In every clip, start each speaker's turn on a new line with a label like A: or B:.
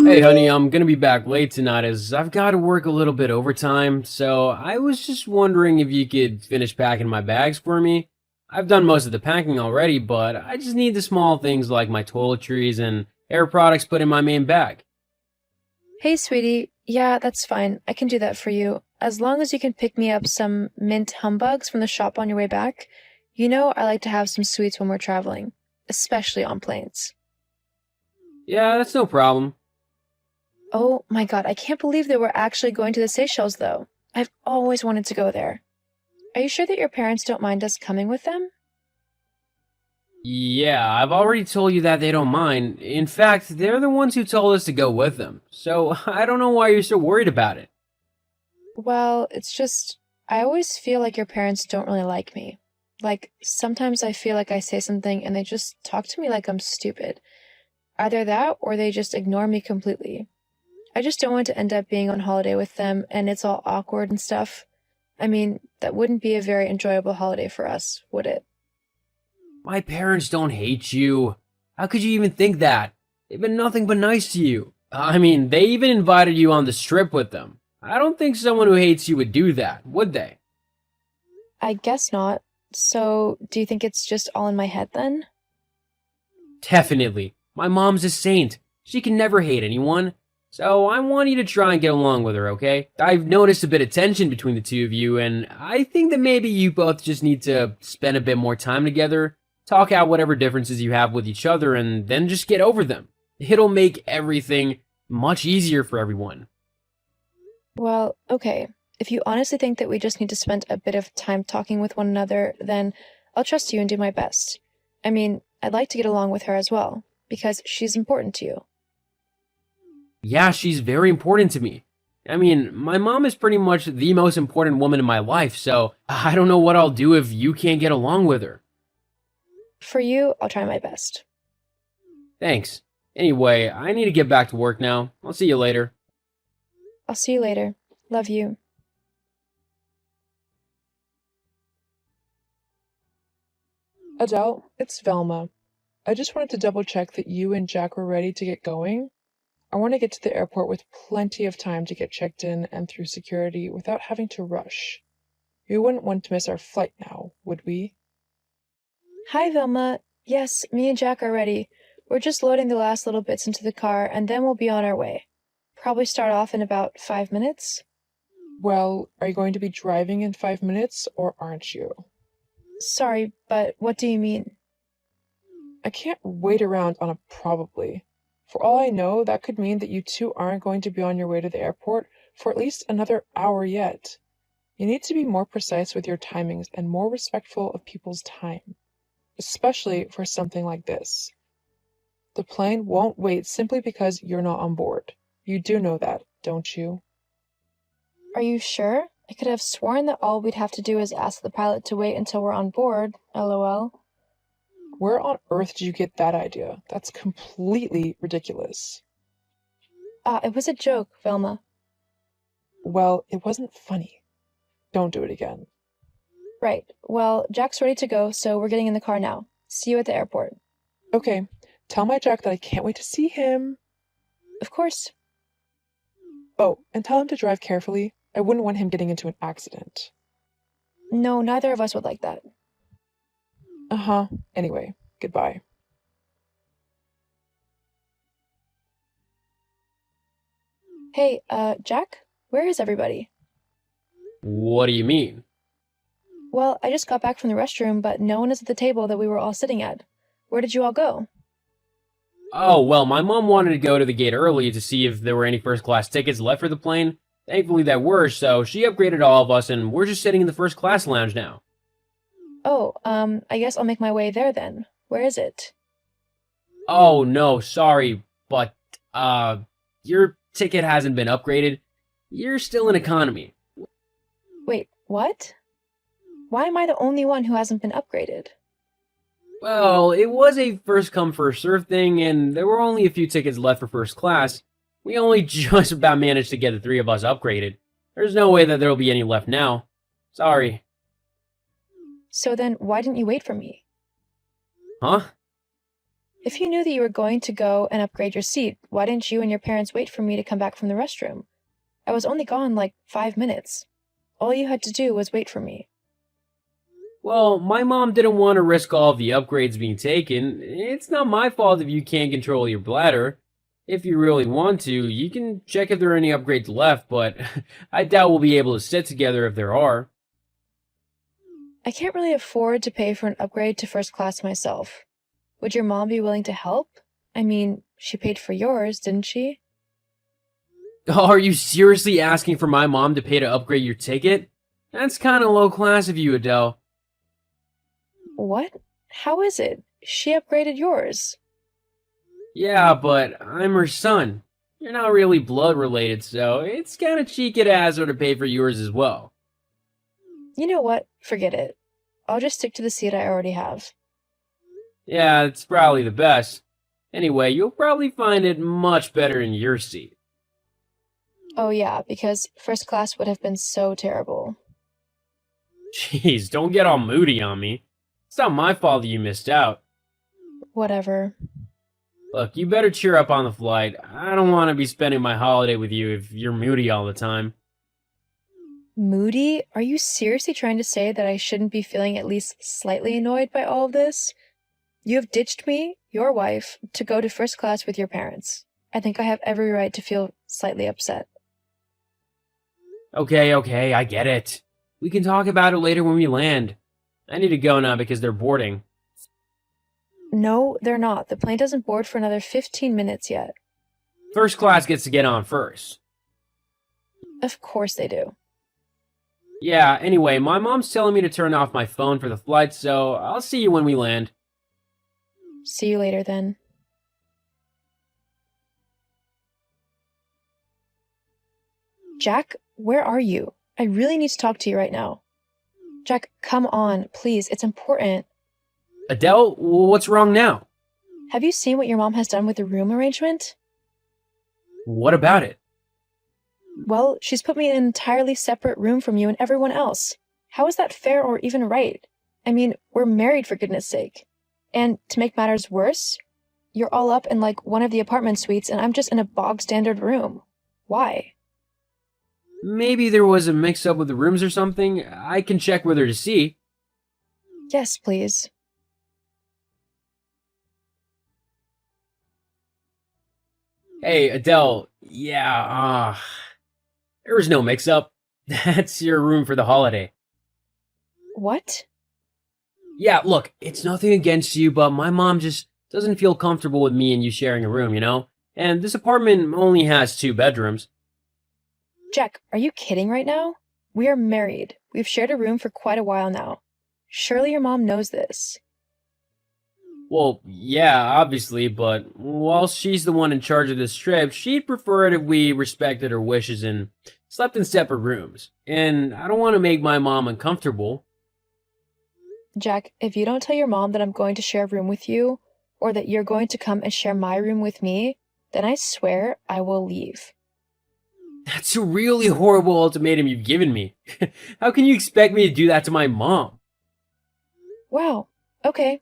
A: Hey, honey, I'm gonna be back late tonight as I've got to work a little bit overtime, so I was just wondering if you could finish packing my bags for me. I've done most of the packing already, but I just need the small things like my toiletries and hair products put in my main bag.
B: Hey, sweetie. Yeah, that's fine. I can do that for you. As long as you can pick me up some mint humbugs from the shop on your way back. You know I like to have some sweets when we're traveling, especially on planes.
A: Yeah, that's no problem.
B: Oh my god, I can't believe that we're actually going to the Seychelles, though. I've always wanted to go there. Are you sure that your parents don't mind us coming with them?
A: Yeah, I've already told you that they don't mind. In fact, they're the ones who told us to go with them, so I don't know why you're so worried about it.
B: Well, it's just, I always feel like your parents don't really like me. Like, sometimes I feel like I say something and they just talk to me like I'm stupid. Either that or they just ignore me completely. I just don't want to end up being on holiday with them and it's all awkward and stuff. I mean, that wouldn't be a very enjoyable holiday for us, would it?
A: My parents don't hate you. How could you even think that? They've been nothing but nice to you. I mean, they even invited you on the strip with them. I don't think someone who hates you would do that, would they?
B: I guess not. So, do you think it's just all in my head then?
A: Definitely. My mom's a saint. She can never hate anyone. So I want you to try and get along with her, okay? I've noticed a bit of tension between the two of you, and I think that maybe you both just need to spend a bit more time together, talk out whatever differences you have with each other, and then just get over them. It'll make everything much easier for everyone.
B: Well, okay. If you honestly think that we just need to spend a bit of time talking with one another, then I'll trust you and do my best. I mean, I'd like to get along with her as well, because she's important to you.
A: Yeah, she's very important to me. I mean, my mom is pretty much the most important woman in my life, so I don't know what I'll do if you can't get along with her.
B: For you, I'll try my best.
A: Thanks. Anyway, I need to get back to work now. I'll see you later.
B: I'll see you later. Love you.
C: Adele, it's Velma. I just wanted to double check that you and Jack were ready to get going. I want to get to the airport with plenty of time to get checked in and through security without having to rush. We wouldn't want to miss our flight now, would we?
B: Hi, Velma. Yes, me and Jack are ready. We're just loading the last little bits into the car, and then we'll be on our way. Probably start off in about 5 minutes.
C: Well, are you going to be driving in 5 minutes, or aren't you?
B: Sorry, but what do you mean?
C: I can't wait around on a probably. For all I know, that could mean that you two aren't going to be on your way to the airport for at least another hour yet. You need to be more precise with your timings and more respectful of people's time, especially for something like this. The plane won't wait simply because you're not on board. You do know that, don't you?
B: Are you sure? I could have sworn that all we'd have to do is ask the pilot to wait until we're on board, lol.
C: Where on earth did you get that idea? That's completely ridiculous.
B: It was a joke, Velma.
C: Well, it wasn't funny. Don't do it again.
B: Right. Well, Jack's ready to go, so we're getting in the car now. See you at the airport.
C: Okay, tell my Jack that I can't wait to see him.
B: Of course.
C: Oh, and tell him to drive carefully. I wouldn't want him getting into an accident.
B: No, neither of us would like that.
C: Uh-huh. Anyway, goodbye.
B: Hey, Jack? Where is everybody?
A: What do you mean?
B: Well, I just got back from the restroom, but no one is at the table that we were all sitting at. Where did you all go?
A: Oh, well, my mom wanted to go to the gate early to see if there were any first class tickets left for the plane. Thankfully, there were, so she upgraded all of us, and we're just sitting in the first class lounge now.
B: Oh, I guess I'll make my way there then. Where is it?
A: Oh, no, sorry, but, your ticket hasn't been upgraded. You're still in economy.
B: Wait, what? Why am I the only one who hasn't been upgraded?
A: Well, it was a first come first serve thing, and there were only a few tickets left for first class. We only just about managed to get the three of us upgraded. There's no way that there'll be any left now. Sorry.
B: So then, why didn't you wait for me?
A: Huh?
B: If you knew that you were going to go and upgrade your seat, why didn't you and your parents wait for me to come back from the restroom? I was only gone like 5 minutes. All you had to do was wait for me.
A: Well, my mom didn't want to risk all of the upgrades being taken. It's not my fault if you can't control your bladder. If you really want to, you can check if there are any upgrades left, but I doubt we'll be able to sit together if there are.
B: I can't really afford to pay for an upgrade to first class myself. Would your mom be willing to help? I mean, she paid for yours, didn't she?
A: Are you seriously asking for my mom to pay to upgrade your ticket? That's kind of low class of you, Adele.
B: What? How is it? She upgraded yours.
A: Yeah, but I'm her son. You're not really blood related, so it's kind of cheeky to ask her to pay for yours as well.
B: You know what? Forget it. I'll just stick to the seat I already have.
A: Yeah, it's probably the best. Anyway, you'll probably find it much better in your seat.
B: Oh yeah, because first class would have been so terrible.
A: Jeez, don't get all moody on me. It's not my fault that you missed out.
B: Whatever.
A: Look, you better cheer up on the flight. I don't want to be spending my holiday with you if you're moody all the time.
B: Moody? Are you seriously trying to say that I shouldn't be feeling at least slightly annoyed by all of this? You have ditched me, your wife, to go to first class with your parents. I think I have every right to feel slightly upset.
A: Okay, I get it. We can talk about it later when we land. I need to go now because they're boarding.
B: No, they're not. The plane doesn't board for another 15 minutes yet.
A: First class gets to get on first.
B: Of course they do.
A: Yeah, anyway, my mom's telling me to turn off my phone for the flight, so I'll see you when we land.
B: See you later then. Jack, where are you? I really need to talk to you right now. Jack, come on, please. It's important.
A: Adele, what's wrong now?
B: Have you seen what your mom has done with the room arrangement?
A: What about it?
B: Well, she's put me in an entirely separate room from you and everyone else. How is that fair or even right? I mean, we're married for goodness sake. And to make matters worse, you're all up in like one of the apartment suites and I'm just in a bog standard room. Why?
A: Maybe there was a mix-up with the rooms or something. I can check with her to see.
B: Yes, please.
A: Hey, Adele, there was no mix-up. That's your room for the holiday.
B: What?
A: Yeah, look, it's nothing against you, but my mom just doesn't feel comfortable with me and you sharing a room, you know? And this apartment only has 2 bedrooms.
B: Jack, are you kidding right now? We are married. We've shared a room for quite a while now. Surely your mom knows this.
A: Well, yeah, obviously, but while she's the one in charge of this trip, she'd prefer it if we respected her wishes and slept in separate rooms. And I don't want to make my mom uncomfortable.
B: Jack, if you don't tell your mom that I'm going to share a room with you, or that you're going to come and share my room with me, then I swear I will leave.
A: That's a really horrible ultimatum you've given me. How can you expect me to do that to my mom?
B: Wow, okay.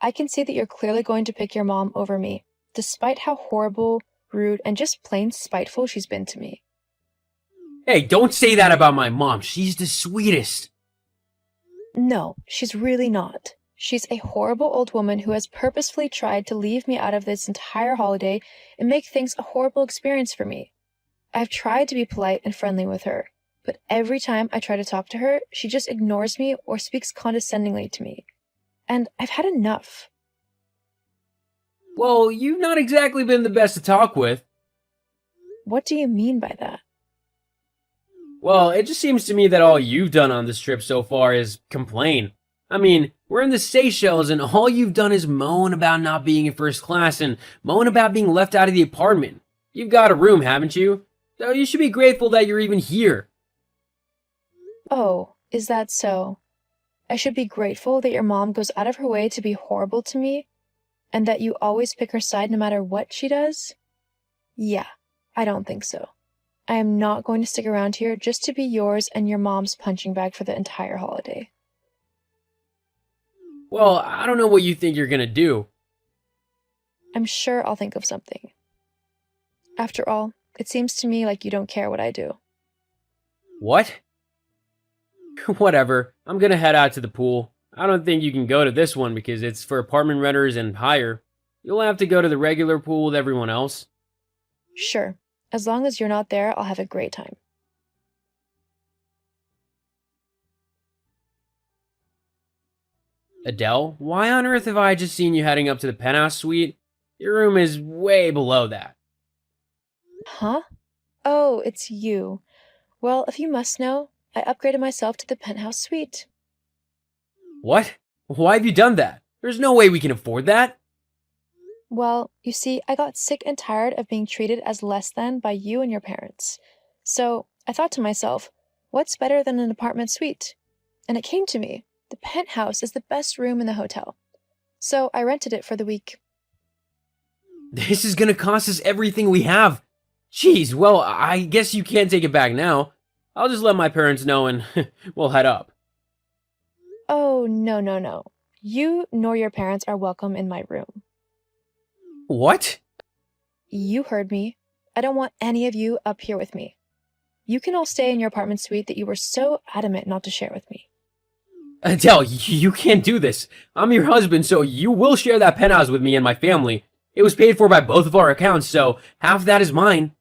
B: I can see that you're clearly going to pick your mom over me, despite how horrible, rude, and just plain spiteful she's been to me.
A: Hey, don't say that about my mom. She's the sweetest.
B: No, she's really not. She's a horrible old woman who has purposefully tried to leave me out of this entire holiday and make things a horrible experience for me. I've tried to be polite and friendly with her, but every time I try to talk to her, she just ignores me or speaks condescendingly to me. And I've had enough.
A: Well, you've not exactly been the best to talk with.
B: What do you mean by that?
A: Well, it just seems to me that all you've done on this trip so far is complain. I mean, we're in the Seychelles and all you've done is moan about not being in first class and moan about being left out of the apartment. You've got a room, haven't you? So you should be grateful that you're even here.
B: Oh, is that so? I should be grateful that your mom goes out of her way to be horrible to me, and that you always pick her side no matter what she does? Yeah, I don't think so. I am not going to stick around here just to be yours and your mom's punching bag for the entire holiday.
A: Well, I don't know what you think you're gonna do.
B: I'm sure I'll think of something. After all, it seems to me like you don't care what I do.
A: What? Whatever. I'm gonna head out to the pool. I don't think you can go to this one because it's for apartment renters and higher. You'll have to go to the regular pool with everyone else.
B: Sure, as long as you're not there, I'll have a great time.
A: Adele, why on earth have I just seen you heading up to the penthouse suite? Your room is way below that.
B: Huh? Oh, it's you. Well, if you must know, I upgraded myself to the penthouse suite.
A: What? Why have you done that? There's no way we can afford that.
B: Well, you see, I got sick and tired of being treated as less than by you and your parents. So I thought to myself, what's better than an apartment suite? And it came to me, the penthouse is the best room in the hotel. So I rented it for the week.
A: This is gonna cost us everything we have. Jeez, well, I guess you can't take it back now. I'll just let my parents know and we'll head up.
B: Oh, no, no, no. You nor your parents are welcome in my room.
A: What?
B: You heard me. I don't want any of you up here with me. You can all stay in your apartment suite that you were so adamant not to share with me.
A: Adele, you can't do this. I'm your husband, so you will share that penthouse with me and my family. It was paid for by both of our accounts, so half that is mine.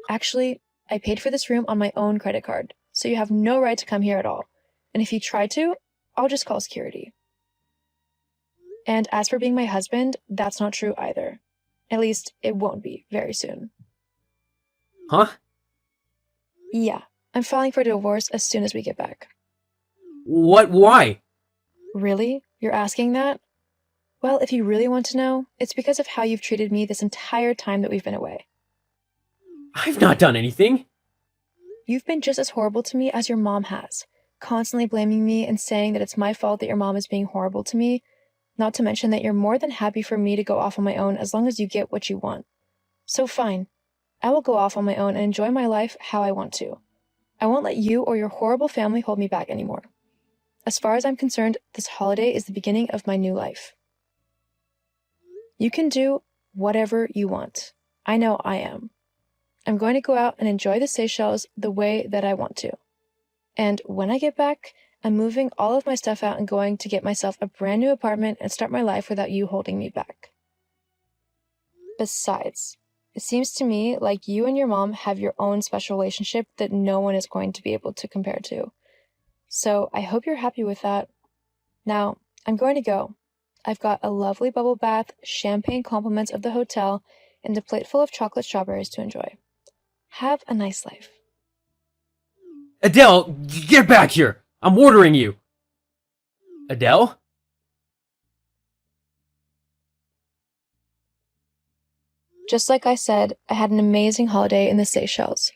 B: Actually, I paid for this room on my own credit card, so you have no right to come here at all. And if you try to, I'll just call security. And as for being my husband, that's not true either. At least, it won't be very soon.
A: Huh?
B: Yeah, I'm filing for divorce as soon as we get back.
A: What? Why?
B: Really? You're asking that? Well, if you really want to know, it's because of how you've treated me this entire time that we've been away.
A: I've not done anything.
B: You've been just as horrible to me as your mom has, constantly blaming me and saying that it's my fault that your mom is being horrible to me, not to mention that you're more than happy for me to go off on my own as long as you get what you want. So fine, I will go off on my own and enjoy my life how I want to. I won't let you or your horrible family hold me back anymore. As far as I'm concerned, this holiday is the beginning of my new life. You can do whatever you want. I know I am. I'm going to go out and enjoy the Seychelles the way that I want to. And when I get back, I'm moving all of my stuff out and going to get myself a brand new apartment and start my life without you holding me back. Besides, it seems to me like you and your mom have your own special relationship that no one is going to be able to compare to. So I hope you're happy with that. Now, I'm going to go. I've got a lovely bubble bath, champagne compliments of the hotel, and a plate full of chocolate strawberries to enjoy. Have a nice life.
A: Adele, get back here! I'm ordering you! Adele?
B: Just like I said, I had an amazing holiday in the Seychelles.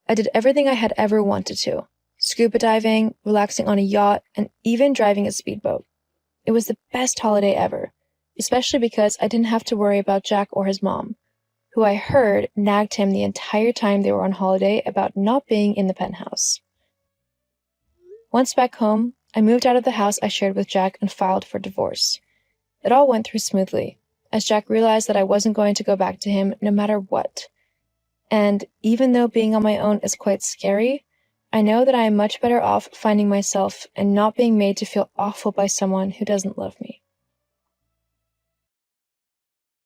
B: I did everything I had ever wanted to. Scuba diving, relaxing on a yacht, and even driving a speedboat. It was the best holiday ever, especially because I didn't have to worry about Jack or his mom, who I heard nagged him the entire time they were on holiday about not being in the penthouse. Once back home, I moved out of the house I shared with Jack and filed for divorce. It all went through smoothly, as Jack realized that I wasn't going to go back to him no matter what. And even though being on my own is quite scary, I know that I am much better off finding myself and not being made to feel awful by someone who doesn't love me.